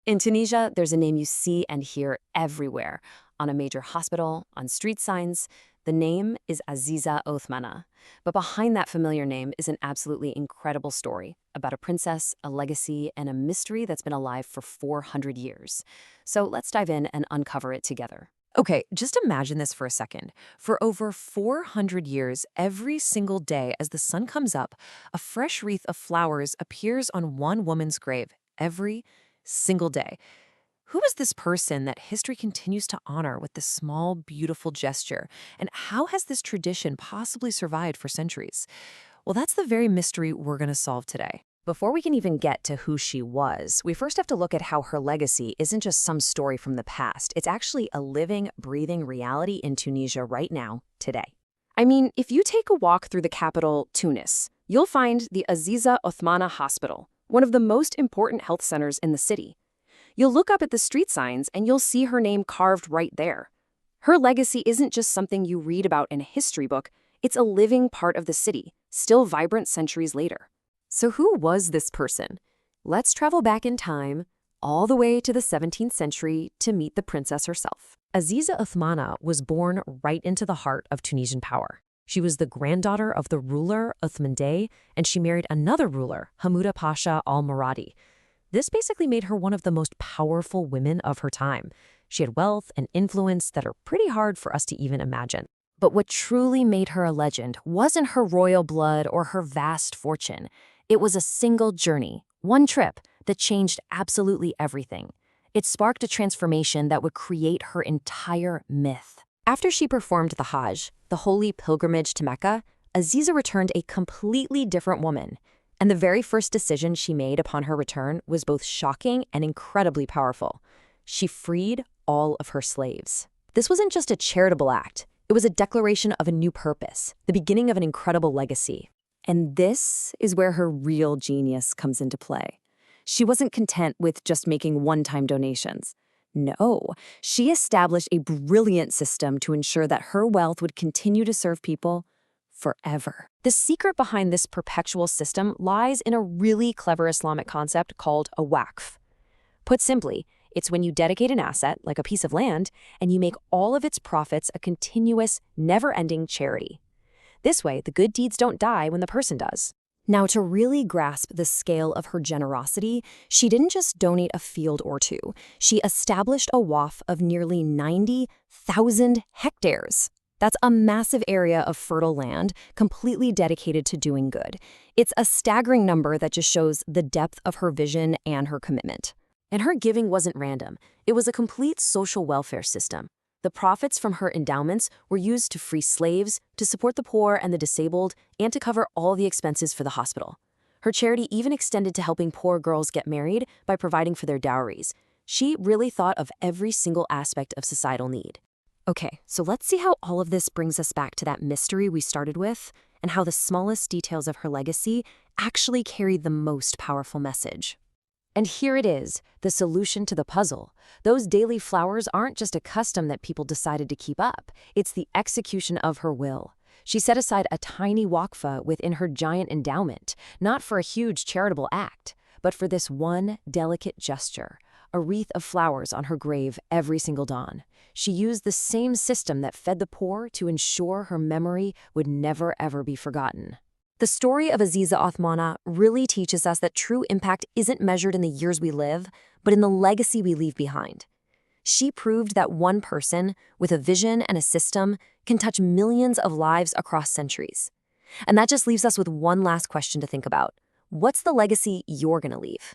In Tunisia, there's a name you see and hear everywhere, on a major hospital, on street signs. The name is Aziza Othmana. But behind that familiar name is an absolutely incredible story about a princess, a legacy, and a mystery that's been alive for 400 years. So let's dive in and uncover it together. Okay, just imagine this for a second. For over 400 years, every single day as the sun comes up, a fresh wreath of flowers appears on one woman's grave every single day. Who is this person that history continues to honor with this small, beautiful gesture? And how has this tradition possibly survived for centuries? Well, that's the very mystery we're going to solve today. Before we can even get to who she was, we first have to look at how her legacy isn't just some story from the past. It's actually a living, breathing reality in Tunisia right now, today. I mean, if you take a walk through the capital, Tunis, you'll find the Aziza Othmana Hospital, one of the most important health centers in the city. You'll look up at the street signs and you'll see her name carved right there. Her legacy isn't just something you read about in a history book, it's a living part of the city, still vibrant centuries later. So who was this person? Let's travel back in time, all the way to the 17th century to meet the princess herself. Aziza Othmana was born right into the heart of Tunisian power. She was the granddaughter of the ruler Uthman Dey, and she married another ruler, Hamouda Pasha al-Maradi. This basically made her one of the most powerful women of her time. She had wealth and influence that are pretty hard for us to even imagine. But what truly made her a legend wasn't her royal blood or her vast fortune. It was a single journey, one trip, that changed absolutely everything. It sparked a transformation that would create her entire myth. After she performed the Hajj, the holy pilgrimage to Mecca, Aziza returned a completely different woman. And the very first decision she made upon her return was both shocking and incredibly powerful. She freed all of her slaves. This wasn't just a charitable act. It was a declaration of a new purpose, the beginning of an incredible legacy. And this is where her real genius comes into play. She wasn't content with just making one-time donations. No, she established a brilliant system to ensure that her wealth would continue to serve people forever. The secret behind this perpetual system lies in a really clever Islamic concept called a waqf. Put simply, it's when you dedicate an asset, like a piece of land, and you make all of its profits a continuous, never-ending charity. This way, the good deeds don't die when the person does. Now, to really grasp the scale of her generosity, she didn't just donate a field or two. She established a waqf of nearly 90,000 hectares. That's a massive area of fertile land completely dedicated to doing good. It's a staggering number that just shows the depth of her vision and her commitment. And her giving wasn't random. It was a complete social welfare system. The profits from her endowments were used to free slaves, to support the poor and the disabled, and to cover all the expenses for the hospital. Her charity even extended to helping poor girls get married by providing for their dowries. She really thought of every single aspect of societal need. Okay, so let's see how all of this brings us back to that mystery we started with, and how the smallest details of her legacy actually carried the most powerful message. And here it is, the solution to the puzzle. Those daily flowers aren't just a custom that people decided to keep up. It's the execution of her will. She set aside a tiny waqfa within her giant endowment, not for a huge charitable act, but for this one delicate gesture, a wreath of flowers on her grave every single dawn. She used the same system that fed the poor to ensure her memory would never ever be forgotten. The story of Aziza Othmana really teaches us that true impact isn't measured in the years we live, but in the legacy we leave behind. She proved that one person, with a vision and a system, can touch millions of lives across centuries. And that just leaves us with one last question to think about. What's the legacy you're going to leave?